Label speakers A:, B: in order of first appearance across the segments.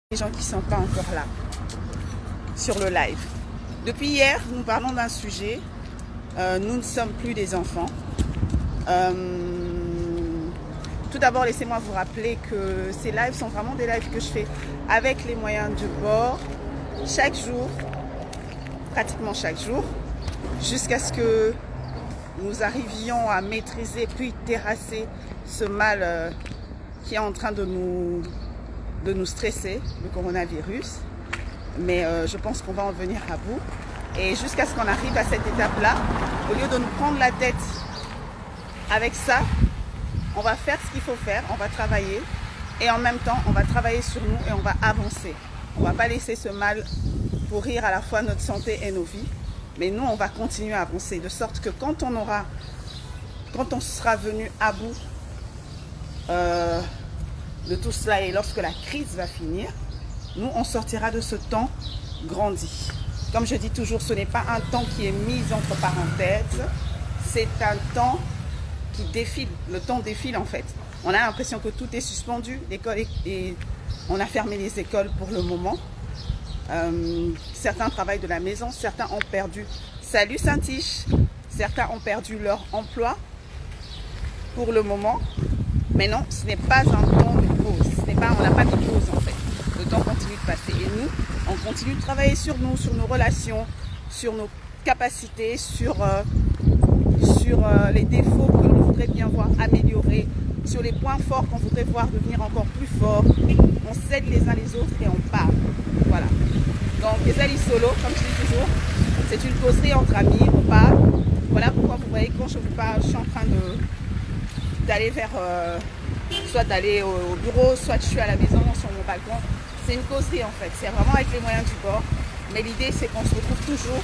A: Les gens qui ne sont pas encore là sur le live. Depuis hier, nous parlons d'un sujet. Nous ne sommes plus des enfants. Tout d'abord, laissez-moi vous rappeler que ces lives sont vraiment des lives que je fais avec les moyens du bord, chaque jour, pratiquement chaque jour, jusqu'à ce que nous arrivions à maîtriser puis terrasser ce mal qui est en train de nous stresser, le coronavirus. Mais je pense qu'on va en venir à bout. Et jusqu'à ce qu'on arrive à cette étape-là, au lieu de nous prendre la tête avec ça, on va faire ce qu'il faut faire, on va travailler. Et en même temps, on va travailler sur nous et on va avancer. On ne va pas laisser ce mal pourrir à la fois notre santé et nos vies. Mais nous, on va continuer à avancer. De sorte que quand on sera venu à bout de tout cela et lorsque la crise va finir, nous, on sortira de ce temps grandi. Comme je dis toujours, ce n'est pas un temps qui est mis entre parenthèses, c'est un temps qui défile. Le temps défile en fait. On a l'impression que tout est suspendu, l'école et on a fermé les écoles pour le moment. Certains travaillent de la maison, certains ont perdu, salut Saint-Tiche, certains ont perdu leur emploi pour le moment. Mais non, ce n'est pas un temps de pause. On n'a pas de pause en fait. Le temps continue de passer. Et nous, on continue de travailler sur nous, sur nos relations, sur nos capacités, sur les défauts que l'on voudrait bien voir améliorer, sur les points forts qu'on voudrait voir devenir encore plus forts. On s'aide les uns les autres et on parle. Voilà. Donc, les amis solo, comme je dis toujours, c'est une causerie entre amis, on parle. Voilà pourquoi vous voyez quand je vous parle, je suis en train d'aller vers, soit d'aller au bureau, soit je suis à la maison, sur mon balcon. C'est une causerie en fait, c'est vraiment avec les moyens du bord. Mais l'idée c'est qu'on se retrouve toujours,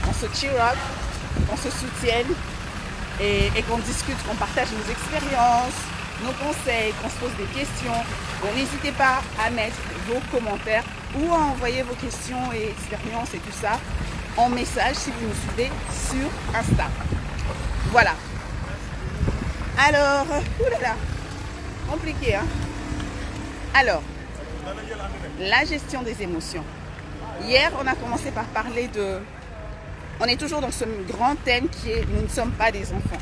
A: on se cheer up, qu'on se soutienne et qu'on discute, qu'on partage nos expériences, nos conseils, qu'on se pose des questions. Donc n'hésitez pas à mettre vos commentaires ou à envoyer vos questions et expériences et tout ça en message si vous nous suivez sur Insta. Voilà. Alors, oulala, compliqué hein. Alors, la gestion des émotions. Hier, on a commencé par parler de... On est toujours dans ce grand thème qui est nous ne sommes pas des enfants.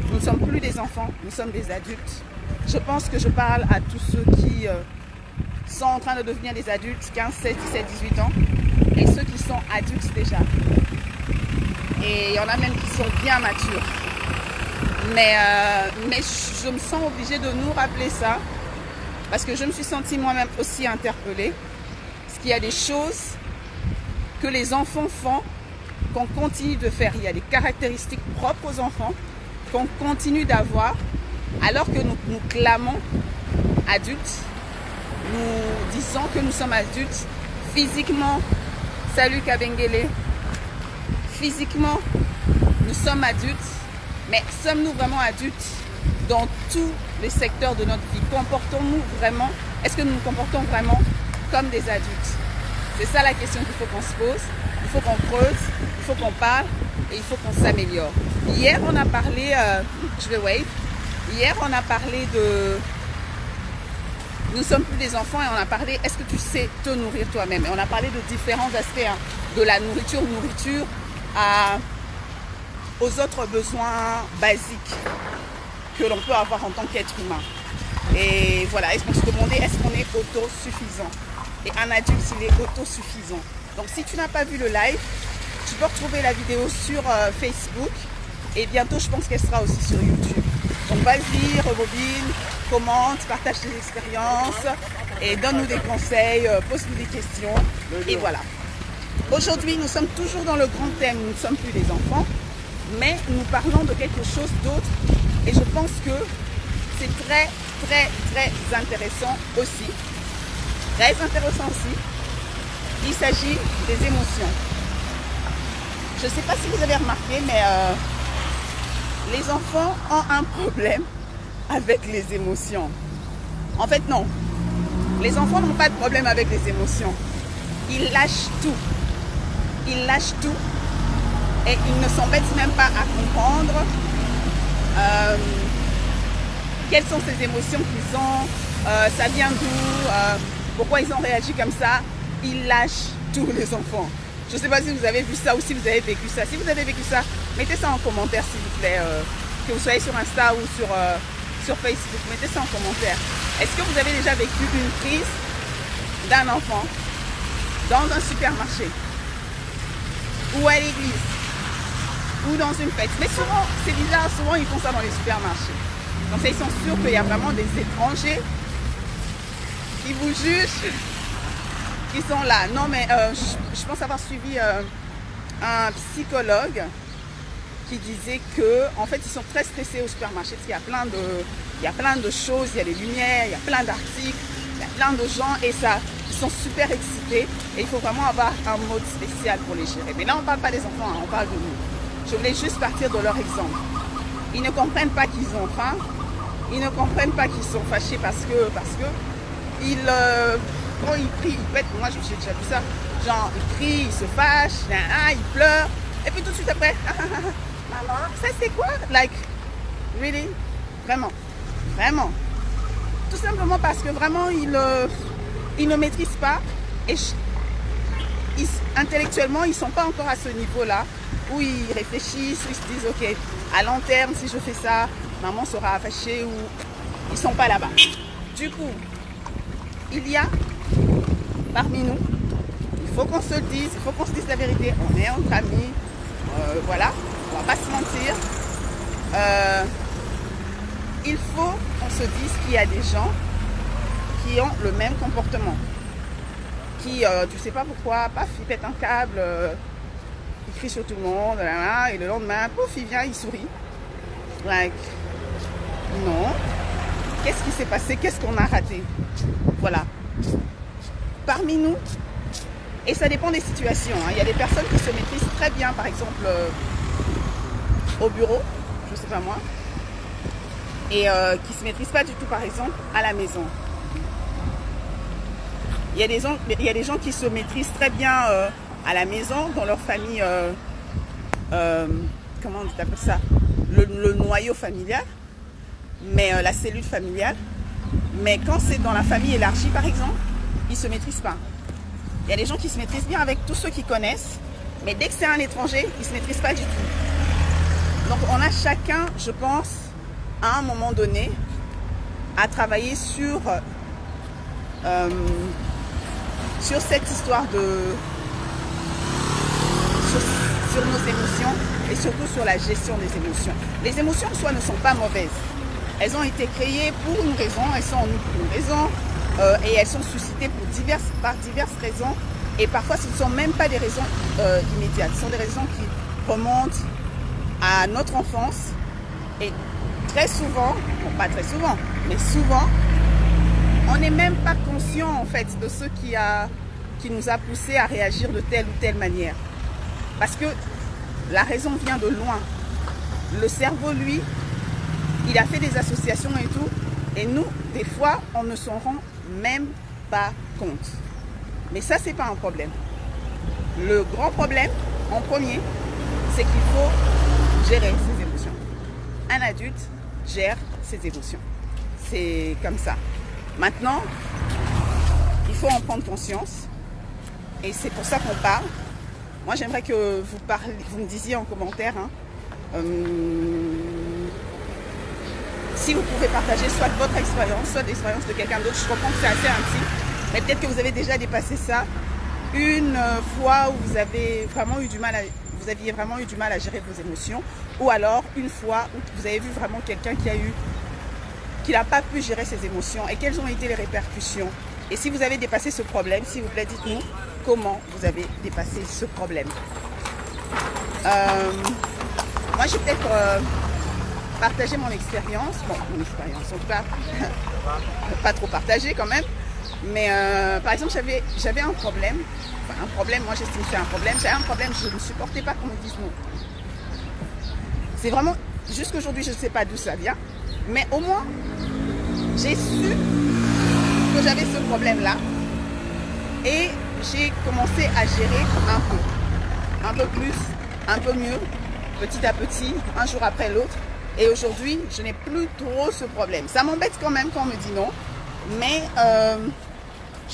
A: Nous ne sommes plus des enfants, nous sommes des adultes. Je pense que je parle à tous ceux qui sont en train de devenir des adultes, 15, 16, 17, 18 ans, et ceux qui sont adultes déjà. Et il y en a même qui sont bien matures. Mais je me sens obligée de nous rappeler ça parce que je me suis sentie moi-même aussi interpellée. Parce qu'il y a des choses que les enfants font qu'on continue de faire. Il y a des caractéristiques propres aux enfants qu'on continue d'avoir alors que nous clamons adultes. Nous disons que nous sommes adultes physiquement. Salut Kabengele. Physiquement, nous sommes adultes. Mais sommes-nous vraiment adultes dans tous les secteurs de notre vie? Comportons-nous vraiment? Est-ce que nous nous comportons vraiment comme des adultes? C'est ça la question qu'il faut qu'on se pose. Il faut qu'on creuse, il faut qu'on parle et il faut qu'on s'améliore. Hier, on a parlé, je vais wave. Hier, on a parlé de... Nous ne sommes plus des enfants et on a parlé, est-ce que tu sais te nourrir toi-même? Et on a parlé de différents aspects, hein, de la nourriture aux autres besoins basiques que l'on peut avoir en tant qu'être humain. Et voilà, est-ce qu'on se demandait est-ce qu'on est autosuffisant? Et un adulte, il est autosuffisant. Donc si tu n'as pas vu le live, tu peux retrouver la vidéo sur Facebook et bientôt je pense qu'elle sera aussi sur YouTube. Donc vas-y, rebobine, commente, partage tes expériences et donne-nous des conseils, pose-nous des questions et voilà. Aujourd'hui, nous sommes toujours dans le grand thème, nous ne sommes plus des enfants. Mais nous parlons de quelque chose d'autre et je pense que c'est très intéressant aussi. Très intéressant aussi. Il s'agit des émotions. Je ne sais pas si vous avez remarqué, mais les enfants ont un problème avec les émotions. En fait, non. Les enfants n'ont pas de problème avec les émotions. Ils lâchent tout. Ils lâchent tout. Et ils ne s'embêtent même pas à comprendre quelles sont ces émotions qu'ils ont, ça vient d'où, pourquoi ils ont réagi comme ça. Ils lâchent tous les enfants. Je ne sais pas si vous avez vu ça ou si vous avez vécu ça. Si vous avez vécu ça, mettez ça en commentaire s'il vous plaît. Que vous soyez sur Insta ou sur Facebook, mettez ça en commentaire. Est-ce que vous avez déjà vécu une crise d'un enfant dans un supermarché ou à l'église ou dans une fête? Mais souvent, c'est bizarre, souvent ils font ça dans les supermarchés. Comme ça, ils sont sûrs qu'il y a vraiment des étrangers qui vous jugent, qui sont là. Non, mais je pense avoir suivi un psychologue qui disait que en fait ils sont très stressés au supermarché parce qu'il y a plein de choses, il y a des lumières, il y a plein d'articles, il y a plein de gens et ça, ils sont super excités et il faut vraiment avoir un mode spécial pour les gérer. Mais là on ne parle pas des enfants, hein, on parle de nous. Je voulais juste partir de leur exemple. Ils ne comprennent pas qu'ils ont faim, ils ne comprennent pas qu'ils sont fâchés parce que ils, quand ils crient, ils pètent. Moi j'ai déjà vu ça, genre ils crient, ils se fâchent, ils pleurent et puis tout de suite après maman, ça c'est quoi? Like, really? Vraiment. Vraiment. Tout simplement parce que vraiment, ils ne maîtrisent pas. Et intellectuellement, ils ne sont pas encore à ce niveau-là où ils réfléchissent, où ils se disent, ok, à long terme, si je fais ça, maman sera fâchée ou ils ne sont pas là-bas. Du coup, il y a parmi nous, il faut qu'on se le dise, il faut qu'on se dise la vérité. On est entre amis, voilà. On va pas se mentir. Il faut qu'on se dise qu'il y a des gens qui ont le même comportement. Qui, tu sais pas pourquoi, paf, il pète un câble, il crie sur tout le monde, et le lendemain, pouf, il vient, il sourit. Like, non. Qu'est-ce qui s'est passé? Qu'est-ce qu'on a raté? Voilà. Parmi nous, et ça dépend des situations. Hein. Il y a des personnes qui se maîtrisent très bien, par exemple, au bureau, je sais pas moi, et qui se maîtrisent pas du tout, par exemple, à la maison. Il y a des gens qui se maîtrisent très bien à la maison, dans leur famille, comment on appelle ça, le noyau familial, mais la cellule familiale. Mais quand c'est dans la famille élargie, par exemple, ils se maîtrisent pas. Il y a des gens qui se maîtrisent bien avec tous ceux qu'ils connaissent, mais dès que c'est un étranger, ils se maîtrisent pas du tout. Donc on a chacun, je pense, à un moment donné, à travailler sur cette histoire sur nos émotions et surtout sur la gestion des émotions. Les émotions en soi ne sont pas mauvaises. Elles ont été créées pour une raison, elles sont en nous pour une raison et elles sont suscitées par diverses raisons. Et parfois ce ne sont même pas des raisons immédiates, ce sont des raisons qui remontent à notre enfance. Et très souvent, bon pas très souvent, mais souvent, on n'est même pas conscient en fait de ce qui nous a poussé à réagir de telle ou telle manière. Parce que la raison vient de loin. Le cerveau, lui, il a fait des associations et tout. Et nous, des fois, on ne s'en rend même pas compte. Mais ça, c'est pas un problème. Le grand problème, en premier, c'est qu'il faut gérer ses émotions. Un adulte gère ses émotions. C'est comme ça. Maintenant, il faut en prendre conscience. Et c'est pour ça qu'on parle. Moi, j'aimerais que vous me disiez en commentaire si vous pouvez partager soit votre expérience, soit l'expérience de quelqu'un d'autre. Je comprends que c'est assez intime, mais peut-être que vous avez déjà dépassé ça. Une fois où vous aviez vraiment eu du mal à gérer vos émotions, ou alors une fois où vous avez vu vraiment quelqu'un qui n'a pas pu gérer ses émotions et quelles ont été les répercussions. Et si vous avez dépassé ce problème, s'il vous plaît, dites-nous comment vous avez dépassé ce problème. Moi, j'ai peut-être partagé mon expérience. Bon, mon expérience, en tout cas, pas trop partagée quand même. Mais par exemple, j'avais un problème. Enfin, un problème, moi j'estime que c'est un problème. J'avais un problème, je ne supportais pas qu'on me dise non. C'est vraiment, jusqu'aujourd'hui, je ne sais pas d'où ça vient. Mais au moins, j'ai su que j'avais ce problème-là. Et j'ai commencé à gérer un peu plus, un peu mieux, petit à petit, un jour après l'autre. Et aujourd'hui, je n'ai plus trop ce problème. Ça m'embête quand même quand on me dit non, mais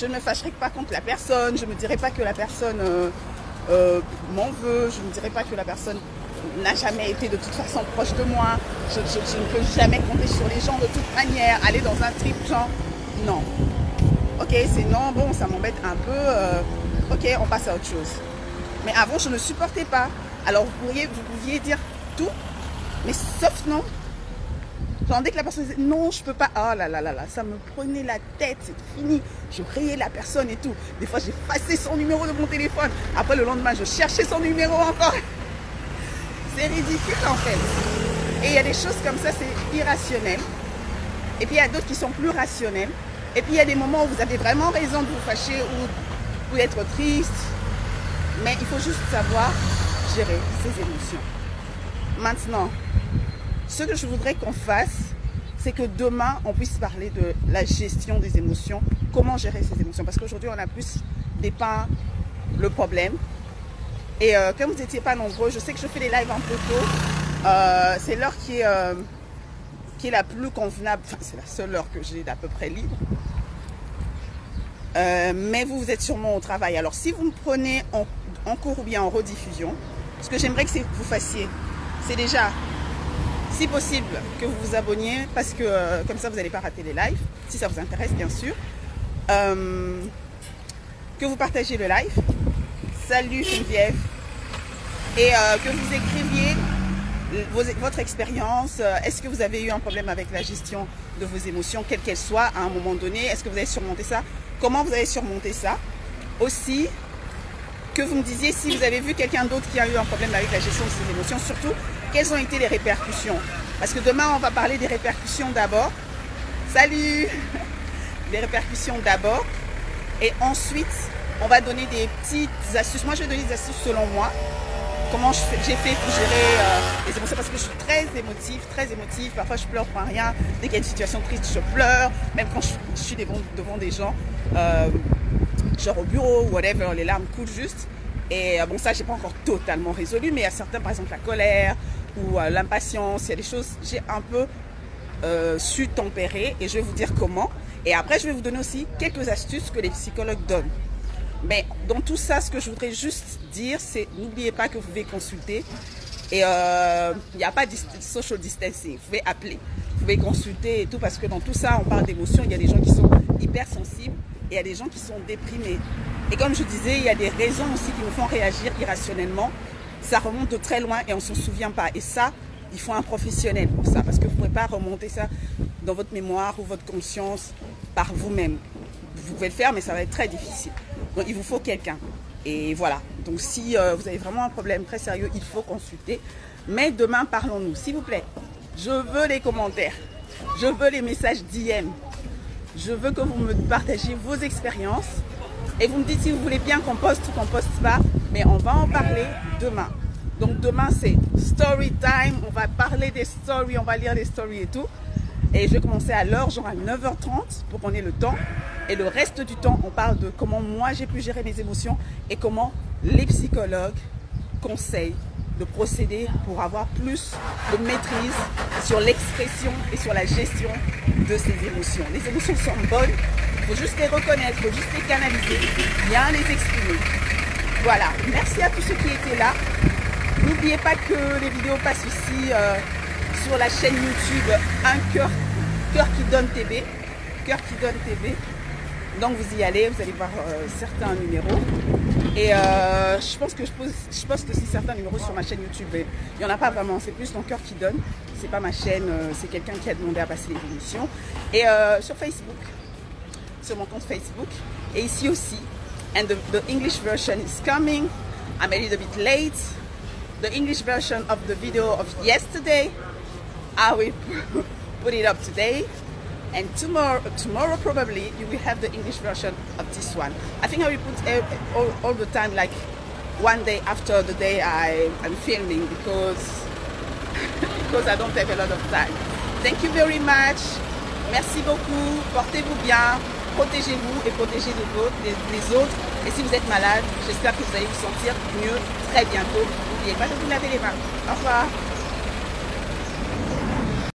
A: je ne me fâcherai pas contre la personne, je ne me dirai pas que la personne m'en veut, je ne dirai pas que la personne n'a jamais été de toute façon proche de moi, je ne peux jamais compter sur les gens de toute manière, aller dans un trip, genre, non. Ok, c'est non, bon, ça m'embête un peu, ok, on passe à autre chose. Mais avant, je ne supportais pas. Alors, vous pouviez dire tout, mais sauf non. Genre, dès que la personne disait non, je peux pas, oh là là là là, ça me prenait la tête, c'est fini. Je rayais la personne et tout. Des fois, j'effaçais son numéro de mon téléphone. Après, le lendemain, je cherchais son numéro encore. C'est ridicule en fait. Et il y a des choses comme ça, c'est irrationnel. Et puis il y a d'autres qui sont plus rationnels. Et puis il y a des moments où vous avez vraiment raison de vous fâcher ou d'être triste. Mais il faut juste savoir gérer ses émotions. Maintenant, ce que je voudrais qu'on fasse, c'est que demain, on puisse parler de la gestion des émotions. Comment gérer ses émotions? Parce qu'aujourd'hui, on a plus dépeint le problème. Et comme vous n'étiez pas nombreux, je sais que je fais des lives un peu tôt. C'est l'heure qui est la plus convenable. Enfin, c'est la seule heure que j'ai d'à peu près libre. Mais vous êtes sûrement au travail. Alors, si vous me prenez en cours ou bien en rediffusion, ce que j'aimerais que vous fassiez, c'est déjà, si possible, que vous vous abonniez, parce que comme ça, vous n'allez pas rater les lives, si ça vous intéresse, bien sûr. Que vous partagez le live. Salut Geneviève. Et que vous écriviez votre expérience. Est-ce que vous avez eu un problème avec la gestion de vos émotions, quelle qu'elle soit, à un moment donné? Est-ce que vous avez surmonté ça? Comment vous avez surmonté ça? Aussi, que vous me disiez si vous avez vu quelqu'un d'autre qui a eu un problème avec la gestion de ses émotions, surtout, quelles ont été les répercussions? Parce que demain, on va parler des répercussions d'abord. Salut! Les répercussions d'abord. Et ensuite, on va donner des petites astuces. Moi, je vais donner des astuces selon moi. Comment j'ai fait pour gérer les émotions. Parce que je suis très émotive. Parfois, je pleure pour rien. Dès qu'il y a une situation triste, je pleure. Même quand je suis devant des gens, genre au bureau, whatever, les larmes coulent juste. Et bon, ça, j'ai pas encore totalement résolu. Mais il y a certains, par exemple, la colère ou l'impatience. Il y a des choses, j'ai un peu su tempérer. Et je vais vous dire comment. Et après, je vais vous donner aussi quelques astuces que les psychologues donnent. Mais dans tout ça, ce que je voudrais juste dire, c'est n'oubliez pas que vous pouvez consulter. Et il n'y a pas de social distancing. Vous pouvez appeler, vous pouvez consulter et tout. Parce que dans tout ça, on parle d'émotions. Il y a des gens qui sont hypersensibles et il y a des gens qui sont déprimés. Et comme je disais, il y a des raisons aussi qui nous font réagir irrationnellement. Ça remonte de très loin et on ne s'en souvient pas. Et ça, il faut un professionnel pour ça. Parce que vous ne pouvez pas remonter ça dans votre mémoire ou votre conscience par vous-même. Vous pouvez le faire, mais ça va être très difficile. Donc, il vous faut quelqu'un. Et voilà. Donc, si vous avez vraiment un problème très sérieux, il faut consulter. Mais demain, parlons-nous. S'il vous plaît, je veux les commentaires. Je veux les messages DM. Je veux que vous me partagiez vos expériences. Et vous me dites si vous voulez bien qu'on poste ou qu'on poste pas. Mais on va en parler demain. Donc, demain, c'est story time. On va parler des stories. On va lire les stories et tout. Et je vais commencer à l'heure, genre à 9h30 pour qu'on ait le temps. Et le reste du temps, on parle de comment moi j'ai pu gérer mes émotions et comment les psychologues conseillent de procéder pour avoir plus de maîtrise sur l'expression et sur la gestion de ces émotions. Les émotions sont bonnes, il faut juste les reconnaître, il faut juste les canaliser, bien les exprimer. Voilà, merci à tous ceux qui étaient là. N'oubliez pas que les vidéos passent ici sur la chaîne YouTube Un Cœur qui donne TV. Cœur qui donne TV. Donc vous y allez, vous allez voir certains numéros. Et je pense que je poste aussi certains numéros sur ma chaîne YouTube. Mais il n'y en a pas vraiment, c'est plus dans Cœur qui donne. C'est pas ma chaîne, c'est quelqu'un qui a demandé à passer les émissions. Et sur Facebook, sur mon compte Facebook. Et ici aussi. And the English version is coming. I'm a little bit late. The English version of the video of yesterday, I will put it up today. And tomorrow probably you will have the English version of this one. I think I will put all the time, like one day after the day I'm filming, because I don't have a lot of time. Thank you very much. Merci beaucoup. Portez-vous bien. Protégez-vous et protégez les autres. Et si vous êtes malade, j'espère que vous allez vous sentir mieux très bientôt. N'oubliez pas de vous laver les mains. Au revoir.